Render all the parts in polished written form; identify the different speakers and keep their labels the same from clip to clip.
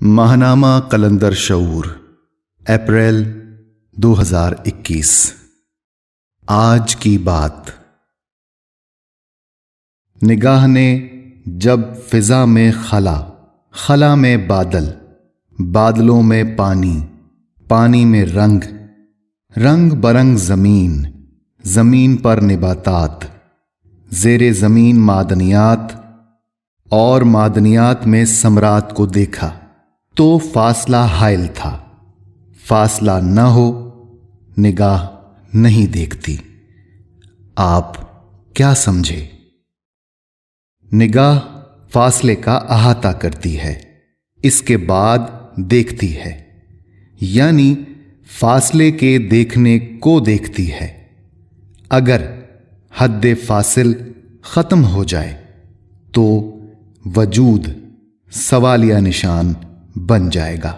Speaker 1: ماہنامہ قلندر شعور اپریل 2021۔ آج کی بات۔ نگاہ نے جب فضا میں خلا میں بادل، بادلوں میں پانی میں رنگ برنگ زمین پر نباتات، زیر زمین معدنیات اور معدنیات میں ثمرات کو دیکھا تو فاصلہ حائل تھا۔ فاصلہ نہ ہو نگاہ نہیں دیکھتی۔ آپ کیا سمجھے؟ نگاہ فاصلے کا احاطہ کرتی ہے، اس کے بعد دیکھتی ہے، یعنی فاصلے کے دیکھنے کو دیکھتی ہے۔ اگر حد فاصل ختم ہو جائے تو وجود سوالیہ نشان بن جائے گا۔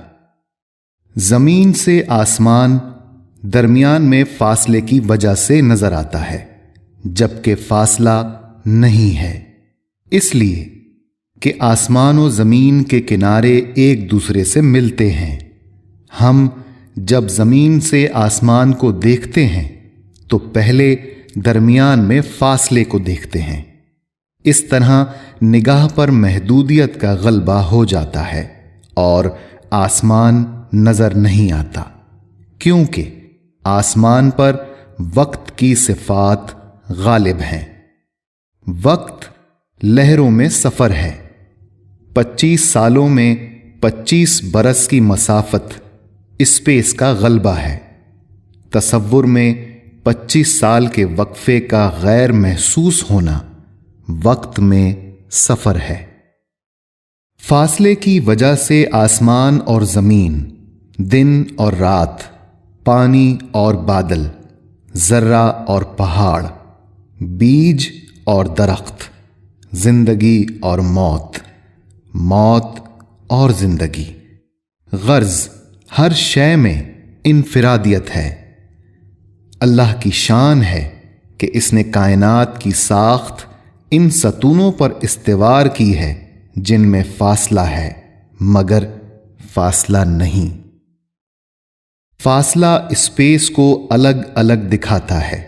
Speaker 1: زمین سے آسمان درمیان میں فاصلے کی وجہ سے نظر آتا ہے، جبکہ فاصلہ نہیں ہے، اس لیے کہ آسمان و زمین کے کنارے ایک دوسرے سے ملتے ہیں۔ ہم جب زمین سے آسمان کو دیکھتے ہیں تو پہلے درمیان میں فاصلے کو دیکھتے ہیں۔ اس طرح نگاہ پر محدودیت کا غلبہ ہو جاتا ہے اور آسمان نظر نہیں آتا، کیونکہ آسمان پر وقت کی صفات غالب ہیں۔ وقت لہروں میں سفر ہے۔ 25 سالوں میں 25 برس کی مسافت اسپیس کا غلبہ ہے۔ تصور میں 25 سال کے وقفے کا غیر محسوس ہونا وقت میں سفر ہے۔ فاصلے کی وجہ سے آسمان اور زمین، دن اور رات، پانی اور بادل، ذرہ اور پہاڑ، بیج اور درخت، زندگی اور موت اور زندگی، غرض ہر شے میں انفرادیت ہے۔ اللہ کی شان ہے کہ اس نے کائنات کی ساخت ان ستونوں پر استوار کی ہے جن میں فاصلہ ہے مگر فاصلہ نہیں۔ فاصلہ اسپیس کو الگ الگ دکھاتا ہے،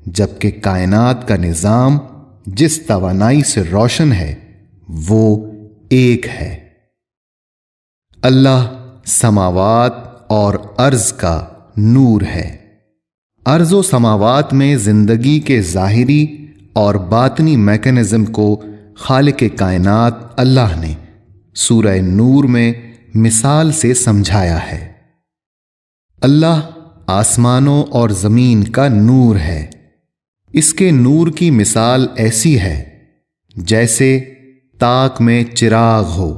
Speaker 1: جبکہ کائنات کا نظام جس توانائی سے روشن ہے وہ ایک ہے۔ اللہ سماوات اور ارض کا نور ہے۔ ارض و سماوات میں زندگی کے ظاہری اور باطنی میکانزم کو خالق کائنات اللہ نے سورہ نور میں مثال سے سمجھایا ہے۔ اللہ آسمانوں اور زمین کا نور ہے۔ اس کے نور کی مثال ایسی ہے جیسے تاک میں چراغ ہو،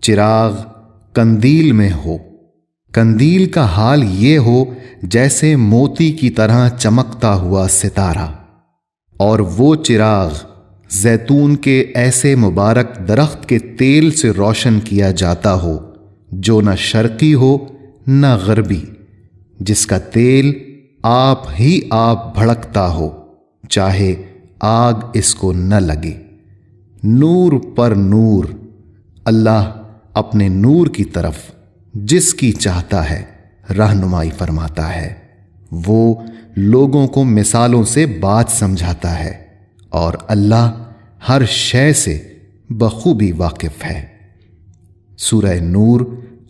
Speaker 1: چراغ قندیل میں ہو، قندیل کا حال یہ ہو جیسے موتی کی طرح چمکتا ہوا ستارہ، اور وہ چراغ زیتون کے ایسے مبارک درخت کے تیل سے روشن کیا جاتا ہو جو نہ شرقی ہو نہ غربی، جس کا تیل آپ ہی آپ بھڑکتا ہو چاہے آگ اس کو نہ لگے۔ نور پر نور، اللہ اپنے نور کی طرف جس کی چاہتا ہے رہنمائی فرماتا ہے۔ وہ لوگوں کو مثالوں سے بات سمجھاتا ہے اور اللہ ہر شے سے بخوبی واقف ہے۔ سورہ نور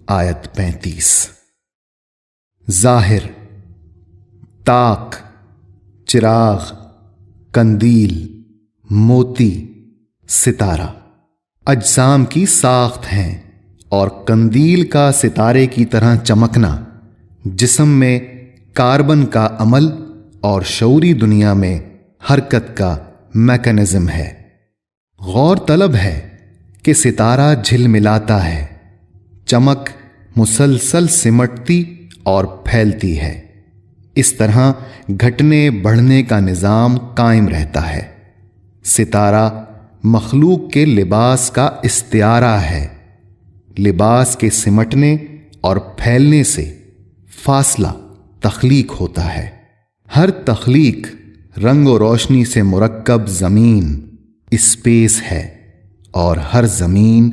Speaker 1: آیت 35۔ ظاہر، تاک، چراغ، قندیل، موتی، ستارہ اجسام کی ساخت ہیں، اور قندیل کا ستارے کی طرح چمکنا جسم میں کاربن کا عمل اور شعوری دنیا میں حرکت کا میکانزم ہے۔ غور طلب ہے کہ ستارہ جھلملاتا ہے، چمک مسلسل سمٹتی اور پھیلتی ہے، اس طرح گھٹنے بڑھنے کا نظام قائم رہتا ہے۔ ستارہ مخلوق کے لباس کا استعارہ ہے۔ لباس کے سمٹنے اور پھیلنے سے فاصلہ تخلیق ہوتا ہے۔ ہر تخلیق رنگ و روشنی سے مرکب زمین اسپیس ہے، اور ہر زمین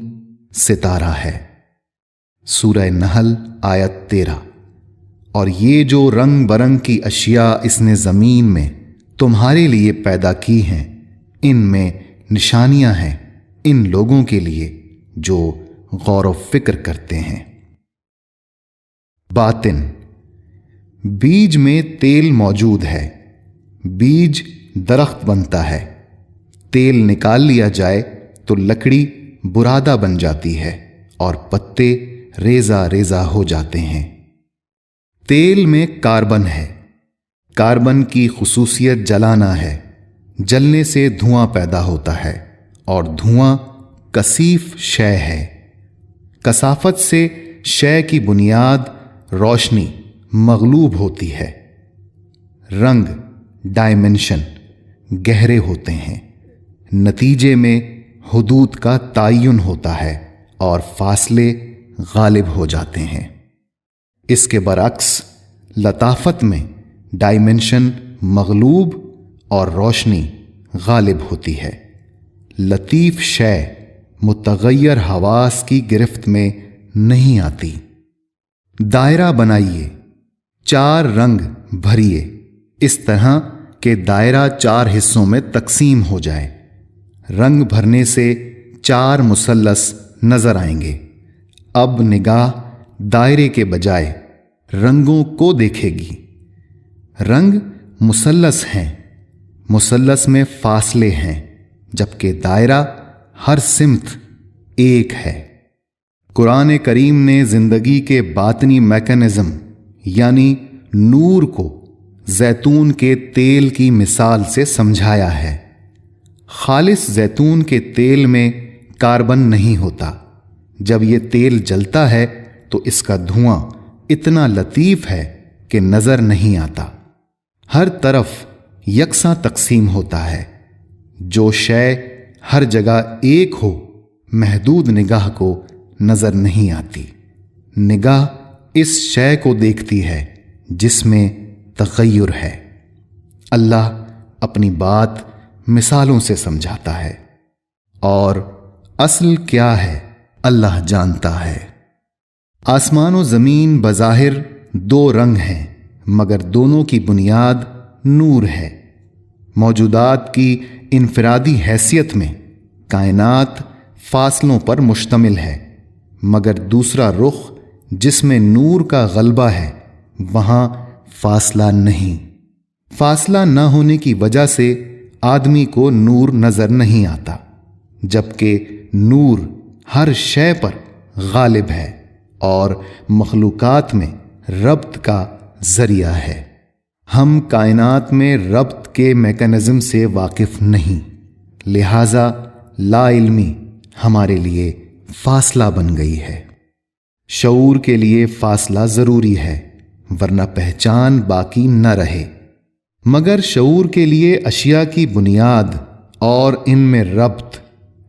Speaker 1: ستارہ ہے۔ سورہ نحل آیت 13۔ اور یہ جو رنگ برنگ کی اشیاء اس نے زمین میں تمہارے لیے پیدا کی ہیں، ان میں نشانیاں ہیں ان لوگوں کے لیے جو غور و فکر کرتے ہیں۔ باطن، بیج میں تیل موجود ہے۔ بیج درخت بنتا ہے، تیل نکال لیا جائے تو لکڑی برادہ بن جاتی ہے اور پتے ریزہ ریزہ ہو جاتے ہیں۔ تیل میں کاربن ہے۔ کاربن کی خصوصیت جلانا ہے۔ جلنے سے دھواں پیدا ہوتا ہے اور دھواں کثیف شے ہے۔ کثافت سے شے کی بنیاد روشنی مغلوب ہوتی ہے۔ رنگ ڈائمنشن گہرے ہوتے ہیں، نتیجے میں حدود کا تعین ہوتا ہے اور فاصلے غالب ہو جاتے ہیں۔ اس کے برعکس لطافت میں ڈائمنشن مغلوب اور روشنی غالب ہوتی ہے۔ لطیف شے متغیر حواس کی گرفت میں نہیں آتی۔ دائرہ بنائیے، 4 رنگ بھریے، اس طرح کہ دائرہ 4 حصوں میں تقسیم ہو جائے۔ رنگ بھرنے سے 4 مثلث نظر آئیں گے۔ اب نگاہ دائرے کے بجائے رنگوں کو دیکھے گی۔ رنگ مثلث ہیں، مثلث میں فاصلے ہیں، جبکہ دائرہ ہر سمت ایک ہے۔ قرآن کریم نے زندگی کے باطنی میکانزم یعنی نور کو زیتون کے تیل کی مثال سے سمجھایا ہے۔ خالص زیتون کے تیل میں کاربن نہیں ہوتا۔ جب یہ تیل جلتا ہے تو اس کا دھواں اتنا لطیف ہے کہ نظر نہیں آتا۔ ہر طرف یکساں تقسیم ہوتا ہے۔ جو شے ہر جگہ ایک ہو محدود نگاہ کو نظر نہیں آتی۔ نگاہ اس شے کو دیکھتی ہے جس میں تغیر ہے۔ اللہ اپنی بات مثالوں سے سمجھاتا ہے، اور اصل کیا ہے اللہ جانتا ہے۔ آسمان و زمین بظاہر 2 رنگ ہیں، مگر دونوں کی بنیاد نور ہے۔ موجودات کی انفرادی حیثیت میں کائنات فاصلوں پر مشتمل ہے، مگر دوسرا رخ جس میں نور کا غلبہ ہے وہاں فاصلہ نہیں۔ فاصلہ نہ ہونے کی وجہ سے آدمی کو نور نظر نہیں آتا، جبکہ نور ہر شے پر غالب ہے اور مخلوقات میں ربط کا ذریعہ ہے۔ ہم کائنات میں ربط کے میکانزم سے واقف نہیں، لہذا لا علمی ہمارے لیے فاصلہ بن گئی ہے۔ شعور کے لیے فاصلہ ضروری ہے، ورنہ پہچان باقی نہ رہے۔ مگر شعور کے لیے اشیاء کی بنیاد اور ان میں ربط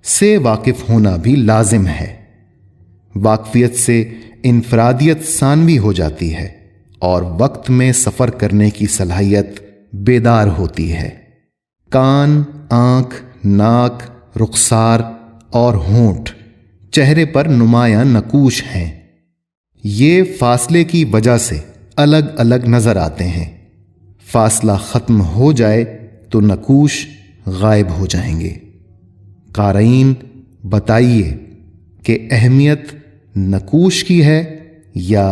Speaker 1: سے واقف ہونا بھی لازم ہے۔ واقفیت سے انفرادیت ثانوی ہو جاتی ہے اور وقت میں سفر کرنے کی صلاحیت بیدار ہوتی ہے۔ کان، آنکھ، ناک، رخسار اور ہونٹ چہرے پر نمایاں نقوش ہیں۔ یہ فاصلے کی وجہ سے الگ الگ نظر آتے ہیں۔ فاصلہ ختم ہو جائے تو نقوش غائب ہو جائیں گے۔ قارئین بتائیے کہ اہمیت نقوش کی ہے یا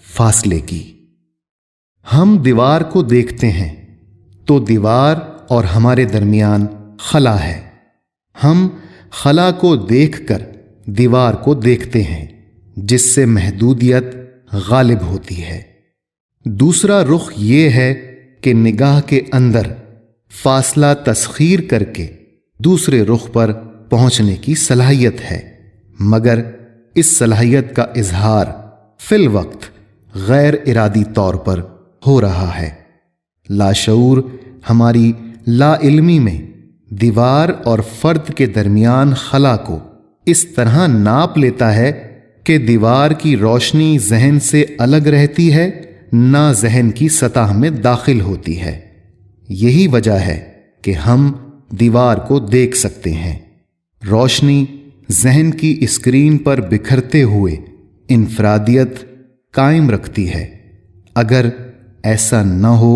Speaker 1: فاصلے کی؟ ہم دیوار کو دیکھتے ہیں تو دیوار اور ہمارے درمیان خلا ہے۔ ہم خلا کو دیکھ کر دیوار کو دیکھتے ہیں، جس سے محدودیت غالب ہوتی ہے۔ دوسرا رخ یہ ہے کہ نگاہ کے اندر فاصلہ تسخیر کر کے دوسرے رخ پر پہنچنے کی صلاحیت ہے، مگر اس صلاحیت کا اظہار فی الوقت غیر ارادی طور پر ہو رہا ہے۔ لاشعور ہماری لا علمی میں دیوار اور فرد کے درمیان خلا کو اس طرح ناپ لیتا ہے کہ دیوار کی روشنی ذہن سے الگ رہتی ہے، نہ ذہن کی سطح میں داخل ہوتی ہے۔ یہی وجہ ہے کہ ہم دیوار کو دیکھ سکتے ہیں۔ روشنی ذہن کی اسکرین پر بکھرتے ہوئے انفرادیت قائم رکھتی ہے۔ اگر ایسا نہ ہو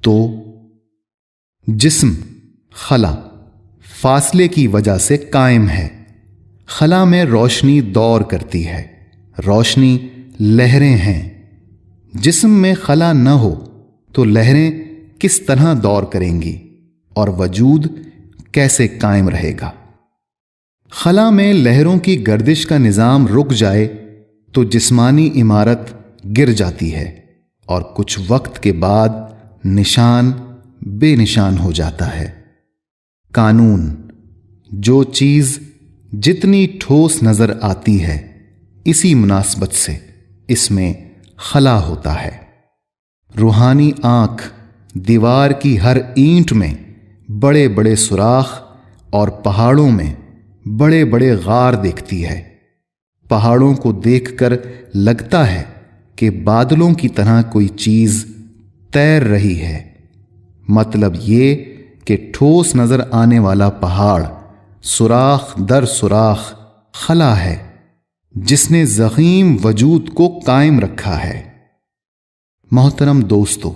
Speaker 1: تو جسم خلا فاصلے کی وجہ سے قائم ہے۔ خلا میں روشنی دور کرتی ہے، روشنی لہریں ہیں۔ جسم میں خلا نہ ہو تو لہریں کس طرح دور کریں گی اور وجود کیسے قائم رہے گا؟ خلا میں لہروں کی گردش کا نظام رک جائے تو جسمانی عمارت گر جاتی ہے اور کچھ وقت کے بعد نشان بے نشان ہو جاتا ہے۔ قانون: جو چیز جتنی ٹھوس نظر آتی ہے اسی مناسبت سے اس میں خلا ہوتا ہے۔ روحانی آنکھ دیوار کی ہر اینٹ میں بڑے بڑے سوراخ اور پہاڑوں میں بڑے بڑے غار دیکھتی ہے۔ پہاڑوں کو دیکھ کر لگتا ہے کہ بادلوں کی طرح کوئی چیز تیر رہی ہے۔ مطلب یہ کہ ٹھوس نظر آنے والا پہاڑ سوراخ در سوراخ خلا ہے جس نے ضخیم وجود کو قائم رکھا ہے۔ محترم دوستو،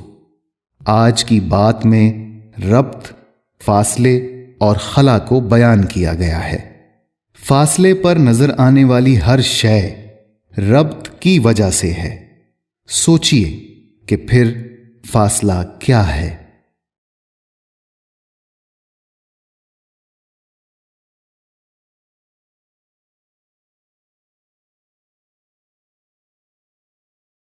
Speaker 1: آج کی بات میں ربط، فاصلے اور خلا کو بیان کیا گیا ہے۔ فاصلے پر نظر آنے والی ہر شے ربط کی وجہ سے ہے۔ سوچئے کہ پھر فاصلہ کیا ہے؟